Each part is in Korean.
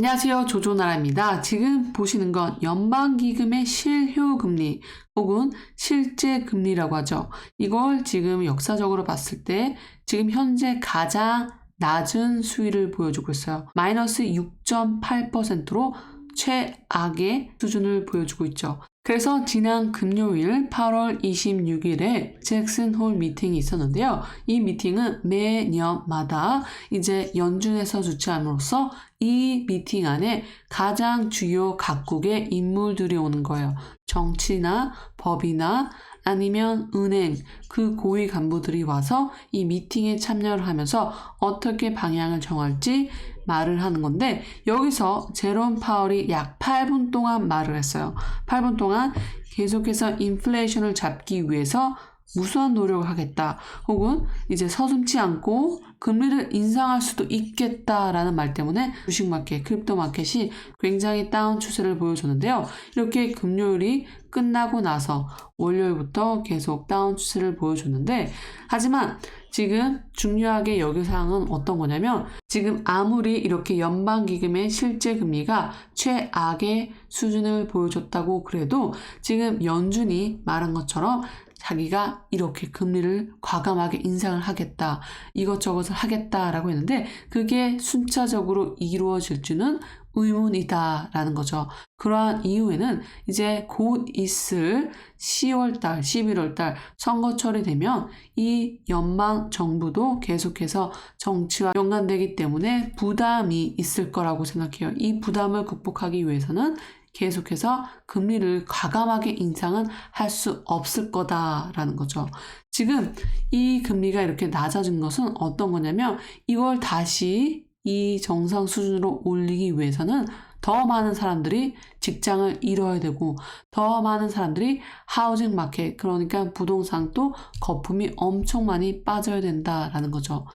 안녕하세요. 조조나라입니다. 지금 보시는 건 연방기금의 실효금리 혹은 실제금리라고 하죠. 이걸 지금 역사적으로 봤을 때 지금 현재 가장 낮은 수위를 보여주고 있어요. 마이너스 6.8%로 최악의 수준을 보여주고 있죠. 그래서 지난 금요일 8월 26일에 잭슨홀 미팅이 있었는데요. 이 미팅은 매년마다 이제 연준에서 주최함으로써 이 미팅 안에 가장 주요 각국의 인물들이 오는 거예요. 정치나 법이나 아니면 은행, 그 고위 간부들이 와서 이 미팅에 참여를 하면서 어떻게 방향을 정할지 말을 하는 건데, 여기서 제롬 파월이 약 8분 동안 말을 했어요. 8분 동안 계속해서 인플레이션을 잡기 위해서 무수한 노력을 하겠다, 혹은 이제 서슴지 않고 금리를 인상할 수도 있겠다라는 말 때문에 주식 마켓, 크립토 마켓이 굉장히 다운 추세를 보여줬는데요. 이렇게 금요일이 끝나고 나서 월요일부터 계속 다운 추세를 보여줬는데, 하지만 지금 중요하게 여길 사항은 어떤 거냐면, 지금 아무리 이렇게 연방기금의 실제 금리가 최악의 수준을 보여줬다고 그래도 지금 연준이 말한 것처럼 자기가 이렇게 금리를 과감하게 인상을 하겠다, 이것저것을 하겠다라고 했는데 그게 순차적으로 이루어질 줄은 의문이다라는 거죠. 그러한 이후에는 이제 곧 있을 10월달, 11월달 선거철이 되면 이 연방 정부도 계속해서 정치와 연관되기 때문에 부담이 있을 거라고 생각해요. 이 부담을 극복하기 위해서는 계속해서 금리를 과감하게 인상은 할 수 없을 거다라는 거죠. 지금 이 금리가 이렇게 낮아진 것은 어떤 거냐면, 이걸 다시 이 정상 수준으로 올리기 위해서는 더 많은 사람들이 직장을 잃어야 되고, 더 많은 사람들이 하우징 마켓, 그러니까 부동산도 거품이 엄청 많이 빠져야 된다라는 거죠.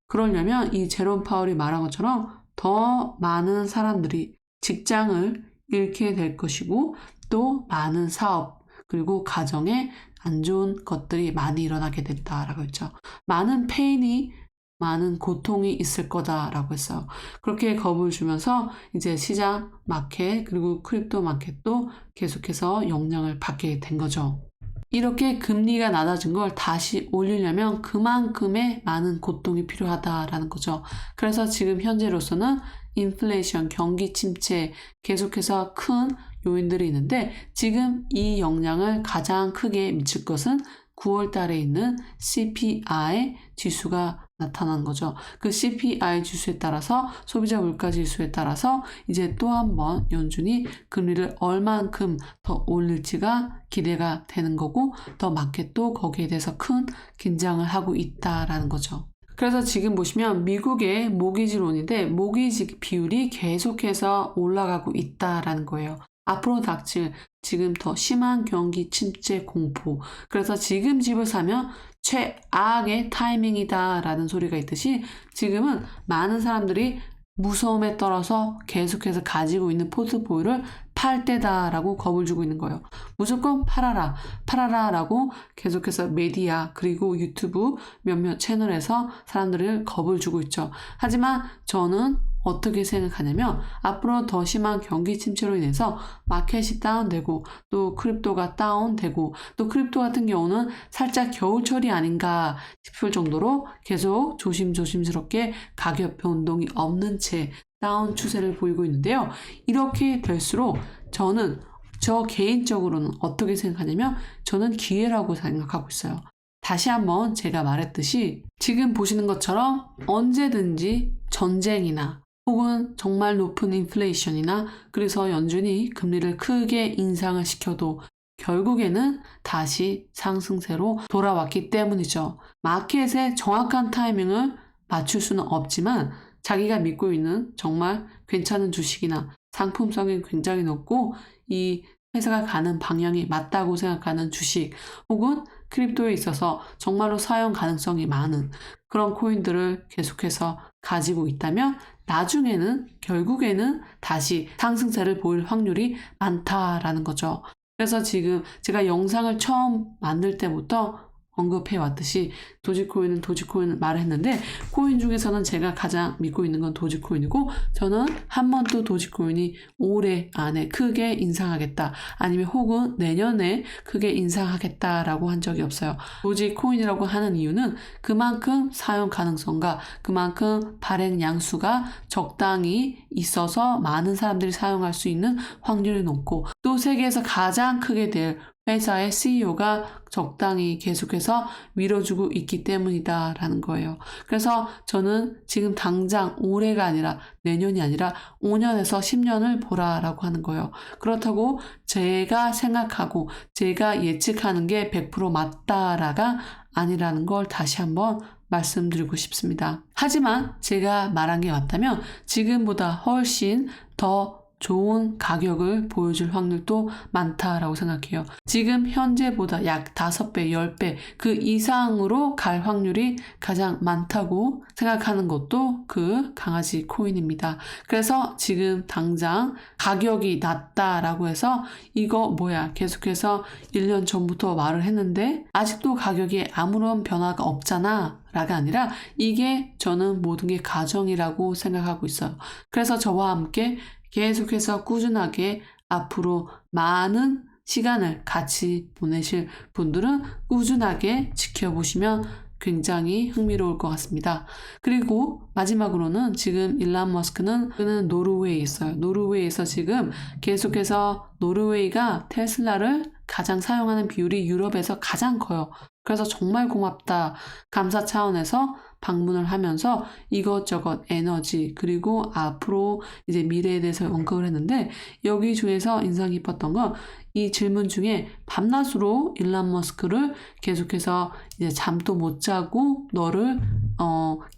그러려면 이 제롬 파월이 말한 것처럼 더 많은 사람들이 직장을 잃게 될 것이고, 또 많은 사업 그리고 가정에 안 좋은 것들이 많이 일어나게 됐다라고 했죠. 많은 페인이, 많은 고통이 있을 거다라고 했어요. 그렇게 겁을 주면서 이제 시장 마켓 그리고 크립토 마켓도 계속해서 영향을 받게 된 거죠. 이렇게 금리가 낮아진 걸 다시 올리려면 그만큼의 많은 고통이 필요하다라는 거죠. 그래서 지금 현재로서는 인플레이션, 경기 침체, 계속해서 큰 요인들이 있는데, 지금 이 영향을 가장 크게 미칠 것은 9월 달에 있는 CPI 지수가 나타난 거죠. 그 CPI 지수에 따라서, 소비자 물가 지수에 따라서 이제 또 한 번 연준이 금리를 얼만큼 더 올릴지가 기대가 되는 거고, 더 마켓도 거기에 대해서 큰 긴장을 하고 있다라는 거죠. 그래서 지금 보시면 미국의 모기지론인데, 모기지 비율이 계속해서 올라가고 있다라는 거예요. 앞으로 닥칠 지금 더 심한 경기 침체 공포, 그래서 지금 집을 사면 최악의 타이밍이다라는 소리가 있듯이, 지금은 많은 사람들이 무서움에 떨어서 계속해서 가지고 있는 포트폴리오를 팔 때다라고 겁을 주고 있는 거예요. 무조건 팔아라, 팔아라라고 계속해서 메디아 그리고 유튜브 몇몇 채널에서 사람들을 겁을 주고 있죠. 하지만 저는 어떻게 생각하냐면, 앞으로 더 심한 경기 침체로 인해서 마켓이 다운되고, 또 크립토가 다운되고, 또 크립토 같은 경우는 살짝 겨울철이 아닌가 싶을 정도로 계속 조심스럽게 가격 변동이 없는 채 다운 추세를 보이고 있는데요. 이렇게 될수록 저는 저 개인적으로는 어떻게 생각하냐면, 저는 기회라고 생각하고 있어요. 다시 한번 제가 말했듯이 지금 보시는 것처럼 언제든지 전쟁이나 혹은 정말 높은 인플레이션이나, 그래서 연준이 금리를 크게 인상을 시켜도 결국에는 다시 상승세로 돌아왔기 때문이죠. 마켓의 정확한 타이밍을 맞출 수는 없지만, 자기가 믿고 있는 정말 괜찮은 주식이나 상품성이 굉장히 높고 이 회사가 가는 방향이 맞다고 생각하는 주식, 혹은 크립토에 있어서 정말로 사용 가능성이 많은 그런 코인들을 계속해서 가지고 있다면, 나중에는 결국에는 다시 상승세를 보일 확률이 많다라는 거죠. 그래서 지금 제가 영상을 처음 만들 때부터 언급해 왔듯이 도지코인을 말했는데 코인 중에서는 제가 가장 믿고 있는 건 도지코인이고 저는 한 번도 도지코인이 올해 안에 크게 인상하겠다 아니면 혹은 내년에 크게 인상하겠다라고 한 적이 없어요. 도지코인이라고 하는 이유는 그만큼 사용 가능성과 그만큼 발행 양수가 적당히 있어서 많은 사람들이 사용할 수 있는 확률이 높고 또 세계에서 가장 크게 될 회사의 CEO가 적당히 계속해서 밀어주고 있기 때문이다라는 거예요. 그래서 저는 지금 당장 올해가 아니라 내년이 아니라 5년에서 10년을 보라라고 하는 거예요. 그렇다고 제가 생각하고 제가 예측하는 게 100% 맞다라가 아니라는 걸 다시 한번 말씀드리고 싶습니다. 하지만 제가 말한 게 맞다면 지금보다 훨씬 더 좋은 가격을 보여줄 확률도 많다라고 생각해요. 지금 현재보다 약 5배, 10배 그 이상으로 갈 확률이 가장 많다고 생각하는 것도 그 강아지 코인입니다. 그래서 지금 당장 가격이 낮다라고 해서 이거 뭐야 계속해서 1년 전부터 말을 했는데 아직도 가격에 아무런 변화가 없잖아 라가 아니라 이게 저는 모든 게 가정이라고 생각하고 있어요. 그래서 저와 함께 계속해서 꾸준하게 앞으로 많은 시간을 같이 보내실 분들은 꾸준하게 지켜보시면 굉장히 흥미로울 것 같습니다. 그리고 마지막으로는 지금 일론 머스크는 노르웨이에 있어요. 노르웨이에서 지금 계속해서 노르웨이가 테슬라를 가장 사용하는 비율이 유럽에서 가장 커요. 그래서 정말 고맙다. 감사 차원에서 방문을 하면서 이것저것 에너지 그리고 앞으로 이제 미래에 대해서 언급을 했는데 여기 중에서 인상 깊었던 건 이 질문 중에 밤낮으로 일론 머스크를 계속해서 이제 잠도 못 자고 너를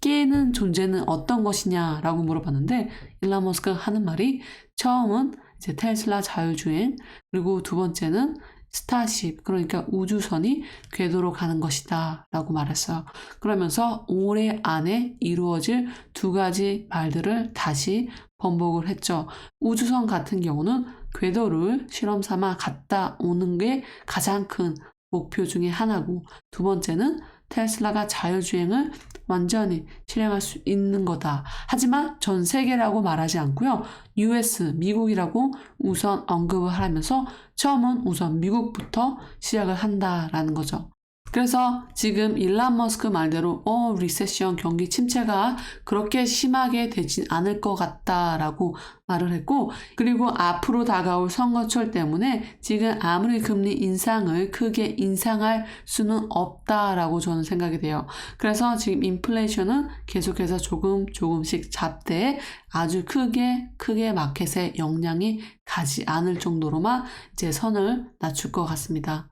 깨는 존재는 어떤 것이냐라고 물어봤는데 일론 머스크가 하는 말이 처음은 이제 테슬라 자율주행 그리고 두 번째는 스타쉽 그러니까 우주선이 궤도로 가는 것이다 라고 말했어요. 그러면서 올해 안에 이루어질 두 가지 말들을 다시 번복을 했죠. 우주선 같은 경우는 궤도를 실험 삼아 갔다 오는 게 가장 큰 목표 중에 하나고 두 번째는 테슬라가 자율주행을 완전히 실행할 수 있는 거다. 하지만 전 세계라고 말하지 않고요. US, 미국이라고 우선 언급을 하면서 처음은 우선 미국부터 시작을 한다라는 거죠. 그래서 지금 일론 머스크 말대로 리세션 경기 침체가 그렇게 심하게 되진 않을 것 같다라고 말을 했고 그리고 앞으로 다가올 선거철 때문에 지금 아무리 금리 인상을 크게 인상할 수는 없다라고 저는 생각이 돼요. 그래서 지금 인플레이션은 계속해서 조금씩 잡되 아주 크게 마켓에 영향이 가지 않을 정도로만 이제 선을 낮출 것 같습니다.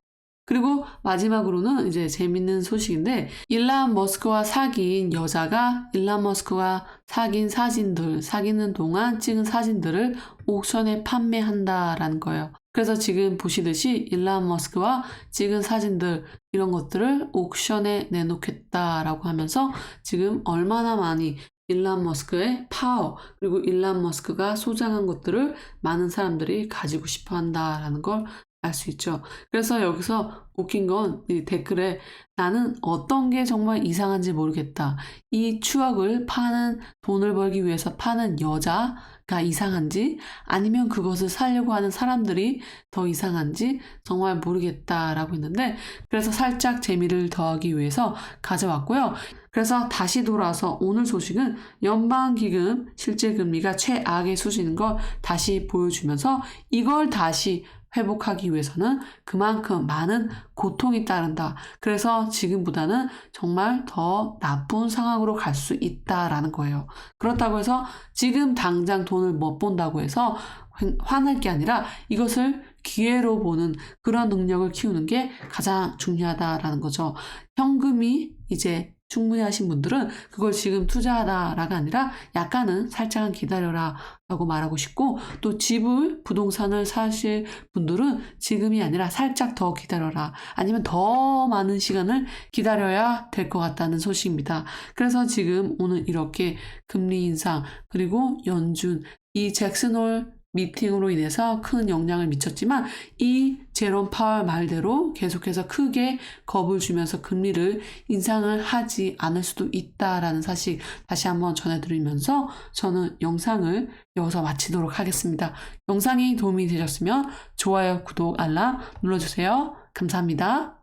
그리고 마지막으로는 이제 재밌는 소식인데 일론 머스크와 사귄 여자가 일론 머스크가 사귀는 동안 찍은 사진들을 옥션에 판매한다라는 거예요. 그래서 지금 보시듯이 일론 머스크와 찍은 사진들 이런 것들을 옥션에 내놓겠다라고 하면서 지금 얼마나 많이 일론 머스크의 파워 그리고 일론 머스크가 소장한 것들을 많은 사람들이 가지고 싶어 한다라는 걸 알 수 있죠. 그래서 여기서 웃긴 건 이 댓글에 나는 어떤 게 정말 이상한지 모르겠다. 이 추억을 돈을 벌기 위해서 파는 여자가 이상한지 아니면 그것을 사려고 하는 사람들이 더 이상한지 정말 모르겠다라고 했는데 그래서 살짝 재미를 더하기 위해서 가져왔고요. 그래서 다시 돌아와서 오늘 소식은 연방기금 실질금리가 최악의 수준인 걸 다시 보여주면서 이걸 다시 회복하기 위해서는 그만큼 많은 고통이 따른다. 그래서 지금보다는 정말 더 나쁜 상황으로 갈 수 있다라는 거예요. 그렇다고 해서 지금 당장 돈을 못 번다고 해서 화낼 게 아니라 이것을 기회로 보는 그런 능력을 키우는 게 가장 중요하다라는 거죠. 현금이 이제 충분히 하신 분들은 그걸 지금 투자하다라가 아니라 약간은 살짝은 기다려라 라고 말하고 싶고 또 부동산을 사실 분들은 지금이 아니라 살짝 더 기다려라 아니면 더 많은 시간을 기다려야 될 것 같다는 소식입니다. 그래서 지금 오늘 이렇게 금리 인상 그리고 연준 이 잭슨홀 미팅으로 인해서 큰 영향을 미쳤지만 이 제롬 파월 말대로 계속해서 크게 겁을 주면서 금리를 인상을 하지 않을 수도 있다라는 사실 다시 한번 전해드리면서 저는 영상을 여기서 마치도록 하겠습니다. 영상이 도움이 되셨으면 좋아요, 구독, 알람 눌러주세요. 감사합니다.